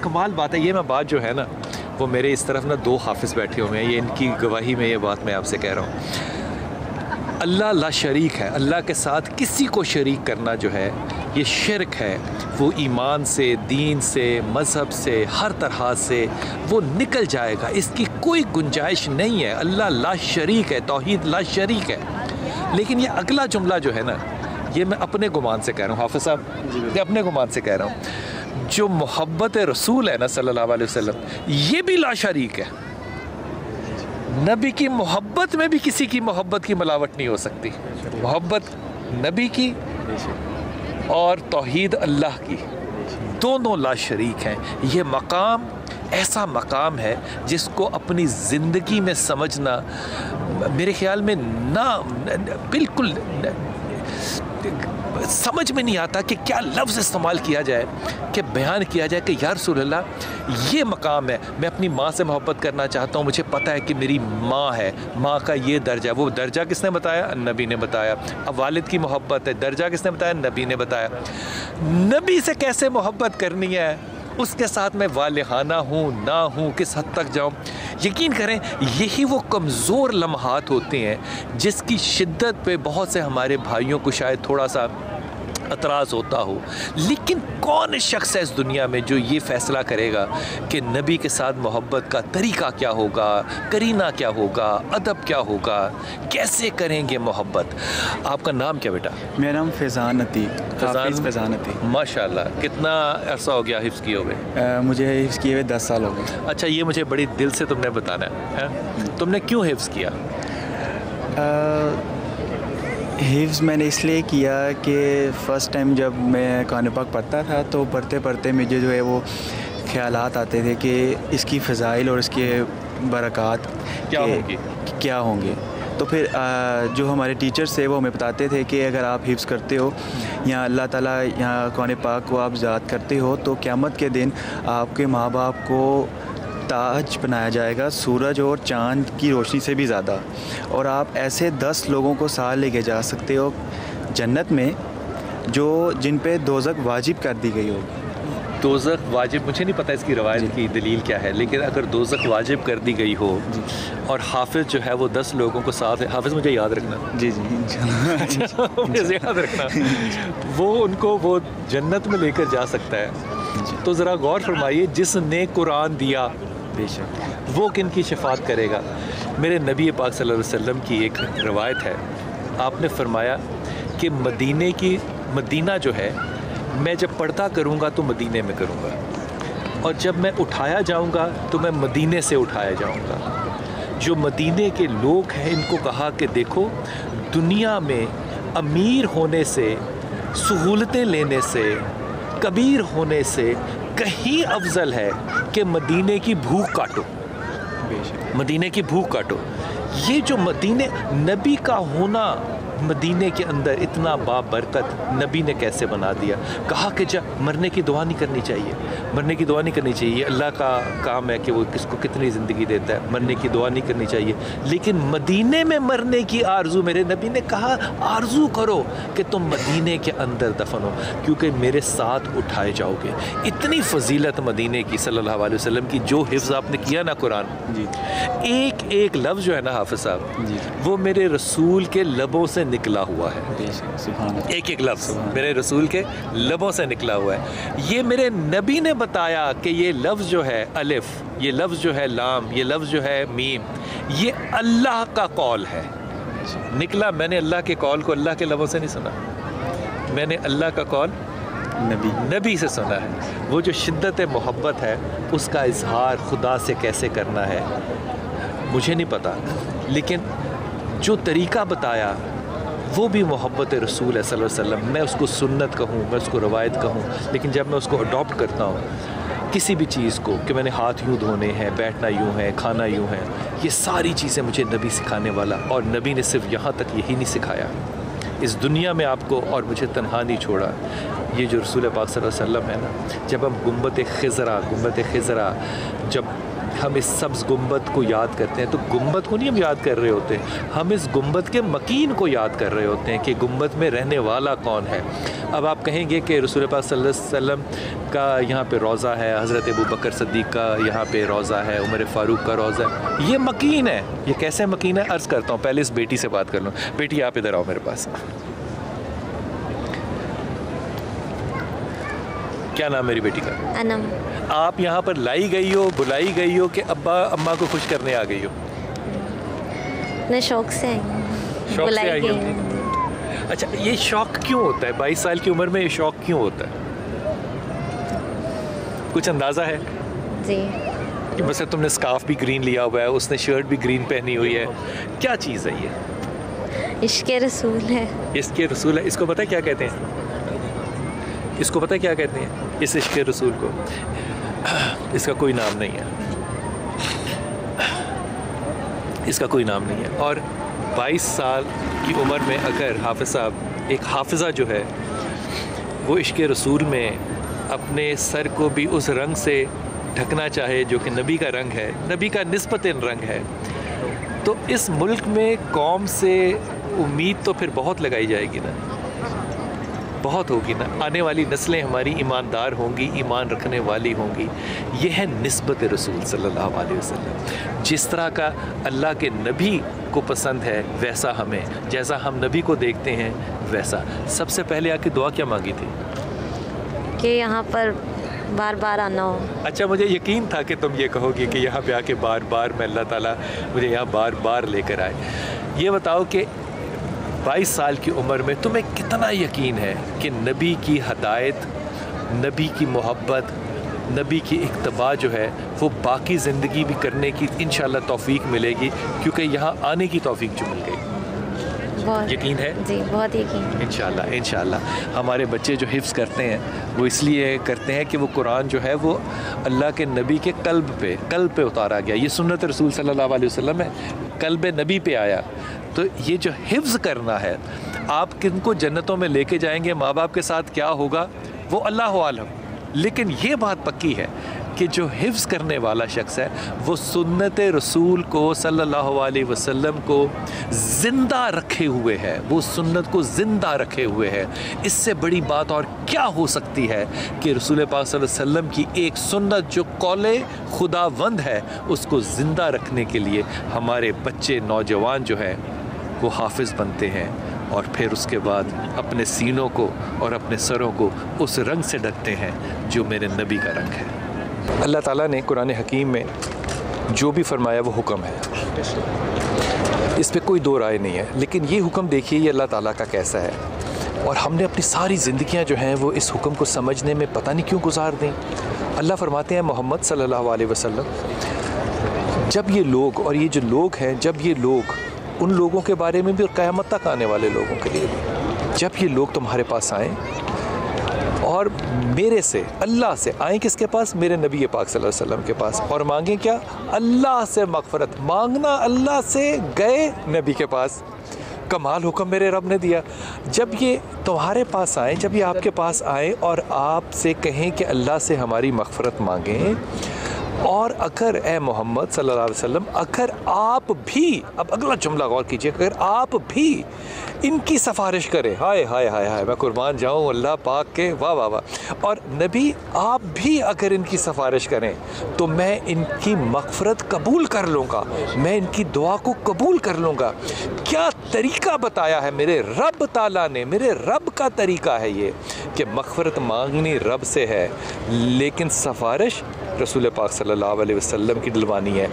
कमाल बात है। ये मैं बात जो है ना, वो मेरे इस तरफ ना 2 हाफिज़ बैठे हुए हैं, ये इनकी गवाही में ये बात मैं आपसे कह रहा हूँ। अल्लाह ला शरीक है, अल्लाह के साथ किसी को शरीक करना जो है ये शिरक है। वो ईमान से, दीन से, मज़हब से, हर तरह से वो निकल जाएगा, इसकी कोई गुंजाइश नहीं है। अल्लाह ला शरीक है, तौहीद ला शरीक है। लेकिन ये अगला जुमला जो है ना, ये मैं अपने गुमान से कह रहा हूँ हाफिज़ साहब, ये अपने गुमान से कह रहा हूँ। जो मोहब्बत रसूल है ना सल्लल्लाहु अलैहि वसल्लम, ये भी ला शरीक है। नबी की मोहब्बत में भी किसी की मोहब्बत की मिलावट नहीं हो सकती। मोहब्बत नबी की और तौहीद अल्लाह की, दोनों ला शरीक हैं। ये मकाम ऐसा मकाम है जिसको अपनी ज़िंदगी में समझना मेरे ख़्याल में ना बिल्कुल समझ में नहीं आता कि क्या लफ्ज़ इस्तेमाल किया जाए, कि बयान किया जाए कि या रसूल अल्लाह ये मकाम है। मैं अपनी माँ से मोहब्बत करना चाहता हूँ, मुझे पता है कि मेरी माँ है, माँ का ये दर्जा है। वो दर्जा किसने बताया? नबी ने बताया। अब वालिद की मोहब्बत है, दर्जा किसने बताया? नबी ने बताया। नबी से कैसे मोहब्बत करनी है, उसके साथ मैं वालिहाना हूँ ना हूँ, किस हद तक जाऊँ। यकीन करें यही वो कमज़ोर लम्हात होते हैं जिसकी शिद्दत पे बहुत से हमारे भाइयों को शायद थोड़ा सा एतराज़ होता हो। लेकिन कौन शख्स है इस दुनिया में जो ये फ़ैसला करेगा कि नबी के साथ मोहब्बत का तरीक़ा क्या होगा, करीना क्या होगा, अदब क्या होगा, कैसे करेंगे मोहब्बत। आपका नाम क्या बेटा? मेरा नाम फैज़ान अतीक, हाफिज़ फैज़ान अतीक। माशाल्लाह, कितना अरसा हो गया हिफ्ज़ किए हुए? मुझे हिफ्ज़ किए हुए 10 साल हो गए। अच्छा, ये मुझे बड़ी दिल से तुमने बताना है? तुमने क्यों हिफ्ज़ किया? हिफ्ज़ मैंने इसलिए किया कि फ़र्स्ट टाइम जब मैं कुरान पाक पढ़ता था तो पढ़ते पढ़ते मुझे जो है वो ख़यालात आते थे कि इसकी फ़ज़ाइल और इसके बरक़ात क्या होंगे। तो फिर जो हमारे टीचर्स थे वो हमें बताते थे कि अगर आप हिफ्ज़ करते हो या अल्लाह ताला यहाँ कुरान पाक को आप याद करते हो तो क़यामत के दिन आपके माँ बाप को ताज बनाया जाएगा सूरज और चाँद की रोशनी से भी ज़्यादा, और आप ऐसे 10 लोगों को साथ लेके जा सकते हो जन्नत में जो जिन पे दोज़ख वाजिब कर दी गई होगी। दोज़ख वाजिब, मुझे नहीं पता इसकी रवायत की दलील क्या है, लेकिन अगर दोज़ख वाजिब कर दी गई हो और हाफिज़ जो है वो 10 लोगों को साथ है, हाफिज़ मुझे याद रखना। जी मुझे याद रखना, वो उनको वो जन्नत में लेकर जा सकता है। तो ज़रा गौर फरमाइए, जिसने कुरान दिया बेशक वो किन की शफात करेगा। मेरे नबी पाक सल्लल्लाहु अलैहि वसल्लम की एक रवायत है, आपने फरमाया कि मदीना जो है मैं जब पढ़ता करूँगा तो मदीने में करूँगा, और जब मैं उठाया जाऊँगा तो मैं मदीने से उठाया जाऊँगा। जो मदीने के लोग हैं इनको कहा कि देखो, दुनिया में अमीर होने से, सहूलतें लेने से, कबीर होने से कहीं अफजल है कि मदीने की भूख काटो, मदीने की भूख काटो। ये जो मदीने, नबी का होना मदीने के अंदर इतना बाबरकत नबी ने कैसे बना दिया। कहा कि जब मरने की दुआ नहीं करनी चाहिए, मरने की दुआ नहीं करनी चाहिए, अल्लाह का काम है कि वो किसको कितनी ज़िंदगी देता है, मरने की दुआ नहीं करनी चाहिए। लेकिन मदीने में मरने की आरज़ू, मेरे नबी ने कहा आरज़ू करो कि तुम मदीने के अंदर दफन हो, क्योंकि मेरे साथ उठाए जाओगे। इतनी फजीलत मदीने की सल्लल्लाहु अलैहि वसल्लम की। जो हिफ्ज़ आपने किया ना कुरान, एक एक लफ्ज़ जो है ना हाफिज़ साहब, वो मेरे रसूल के लबों से निकला हुआ है। एक एक लफ्ज़ मेरे रसूल के लबों से निकला हुआ है। ये मेरे नबी ने बताया कि ये लफ्ज़ जो है अलिफ, ये लफ्ज़ जो है लाम, ये लफ्ज़ जो है मीम, ये अल्लाह का कौल है। निकला, मैंने अल्लाह के कौल को अल्लाह के लबों से नहीं सुना, मैंने अल्लाह का कौल नबी से सुना है। वो जो शिद्दत मोहब्बत है उसका इजहार खुदा से कैसे करना है मुझे नहीं पता, लेकिन जो तरीक़ा बताया वो भी मोहब्बत रसूल है सल्लल्लाहु अलैहि वसल्लम। मैं उसको सुन्नत कहूँ, मैं उसको रवायत कहूँ, लेकिन जब मैं उसको अडॉप्ट करता हूँ किसी भी चीज़ को, कि मैंने हाथ यूँ धोने हैं, बैठना यूँ है, खाना यूँ है, ये सारी चीज़ें मुझे नबी सिखाने वाला। और नबी ने सिर्फ यहाँ तक यही नहीं सिखाया, इस दुनिया में आपको और मुझे तन्हा नहीं छोड़ा। ये जो रसूल पाक सल्लल्लाहु अलैहि वसल्लम है ना, जब हम गुंबत खिज़रा जब हम इस सब्ज़ गुंबद को याद करते हैं, तो गुंबद को नहीं हम याद कर रहे होते, हम इस गुंबद के मकीन को याद कर रहे होते हैं कि गुंबद में रहने वाला कौन है। अब आप कहेंगे कि रसूल पाक सल्लल्लाहु अलैहि वसल्लम का यहाँ पे रोज़ा है, हज़रत अबू बकर सिद्दीक़ का यहाँ पे रोज़ा है, उमर फ़ारूक का रोज़ा है, ये मकीन है। ये कैसे मकीन है? अर्ज़ करता हूँ, पहले इस बेटी से बात कर लूँ। बेटी आप इधर आओ मेरे पास। क्या नाम मेरी बेटी का? अनम। आप यहाँ पर लाई गई हो, बुलाई गई हो कि अब्बा अम्मा को खुश करने आ गई हो? मैं शौक से आई हूँ। शौक से आई हो? अच्छा, ये शौक क्यों होता है? 22 साल की उम्र में ये शौक क्यों होता है? कुछ अंदाज़ा है? जी। बस तुमने स्कार्फ भी ग्रीन लिया हुआ है, उसने शर्ट भी ग्रीन पहनी हुई है, क्या चीज़ है ये? इश्क़े रसूल है। इश्क़े रसूल है। इसको पता है क्या कहते हैं? इसको पता है क्या कहते हैं इस इश्क़ रसूल को? इसका कोई नाम नहीं है, इसका कोई नाम नहीं है। और 22 साल की उम्र में अगर हाफ़िज़ साहब, एक हाफ़िज़ा जो है वो इश्क़ रसूल में अपने सर को भी उस रंग से ढकना चाहे जो कि नबी का रंग है, नबी का निस्बतन रंग है, तो इस मुल्क में कौम से उम्मीद तो फिर बहुत लगाई जाएगी ना, बहुत होगी ना। आने वाली नस्लें हमारी ईमानदार होंगी, ईमान रखने वाली होंगी। ये है निस्बत रसूल सल्लल्लाहु अलैहि वसल्लम। जिस तरह का अल्लाह के नबी को पसंद है वैसा हमें, जैसा हम नबी को देखते हैं वैसा। सबसे पहले आके दुआ क्या मांगी थी? कि यहाँ पर बार बार आना हो। अच्छा, मुझे यकीन था कि तुम ये कहोगी कि यहाँ पे आके बार बार मैं, अल्लाह ताला मुझे यहाँ बार बार लेकर आए। ये बताओ कि 22 साल की उम्र में तुम्हें कितना यकीन है कि नबी की हदायत, नबी की मोहब्बत, नबी की इत्तबा जो है वो बाकी ज़िंदगी भी करने की इंशाअल्लाह तौफीक मिलेगी, क्योंकि यहाँ आने की तौफीक जो मिल गई। बहुत यकीन है? जी, बहुत यकीन। इंशाअल्लाह इंशाअल्लाह। हमारे बच्चे जो हिफ्ज़ करते हैं वो इसलिए करते हैं कि वो कुरान जो है वो अल्लाह के नबी के कल्ब पे उतारा गया। ये सुन्नत रसूल सल्लल्लाहु अलैहि वसल्लम है, कल्ब नबी पे आया। तो ये जो हिफ्ज़ करना है, आप किनको जन्नतों में लेके जाएंगे, माँ बाप के साथ क्या होगा वो अल्लाह आलम, लेकिन ये बात पक्की है कि जो हिफ्ज़ करने वाला शख्स है वो सुन्नत रसूल को सल्लल्लाहु अलैहि वसल्लम को ज़िंदा रखे हुए है, वो सुन्नत को ज़िंदा रखे हुए है। इससे बड़ी बात और क्या हो सकती है कि रसूल पाक सल्लल्लाहु अलैहि वसल्लम की एक सुन्नत जो कौले खुदावंद है उसको ज़िंदा रखने के लिए हमारे बच्चे, नौजवान जो है वो हाफिज़ बनते हैं और फिर उसके बाद अपने सीनों को और अपने सरों को उस रंग से ढकते हैं जो मेरे नबी का रंग है। अल्लाह ताला ने कुरान हकीम में जो भी फरमाया वो हुक्म है, इस पे कोई दो राय नहीं है। लेकिन ये हुक्म देखिए ये अल्लाह ताला का कैसा है, और हमने अपनी सारी ज़िंदगियां जो हैं वो इस हुक्म को समझने में पता नहीं क्यों गुजार दें। अल्लाह फरमाते हैं मोहम्मद सल्लल्लाहु अलैहि वसल्लम, जब ये लोग, और ये जो लोग हैं, जब ये लोग, उन लोगों के बारे में भी और क़यामत तक आने वाले लोगों के लिए भी, जब ये लोग तुम्हारे पास आएँ और मेरे से, अल्लाह से आए, किसके पास? मेरे नबी पाक सल्लल्लाहु अलैहि वसल्लम के पास, और मांगें क्या? अल्लाह से मग़फ़िरत। मांगना अल्लाह से, गए नबी के पास। कमाल हुक्म मेरे रब ने दिया। जब ये तुम्हारे पास आए, जब ये आपके पास आए और आपसे कहें कि अल्लाह से हमारी मग़फ़िरत मांगें, और अगर ए मोहम्मद सल्लल्लाहु अलैहि वसल्लम, अगर आप भी, अब अगला जुमला गौर कीजिए, अगर आप भी इनकी सिफारिश करें, हाय हाय हाय हाय, मैं कुर्बान जाऊँ अल्लाह पाक के, वाह वाह वाह, और नबी आप भी अगर इनकी सिफारिश करें तो मैं इनकी मग़फ़िरत कबूल कर लूँगा, मैं इनकी दुआ को कबूल कर लूँगा। क्या तरीक़ा बताया है मेरे रब ताला ने, मेरे रब का तरीक़ा है ये कि मग़फ़िरत मांगनी रब से है, लेकिन सिफारिश रसूल पाक सल्लल्लाहु अलैहि वसल्लम की दिलवानी है।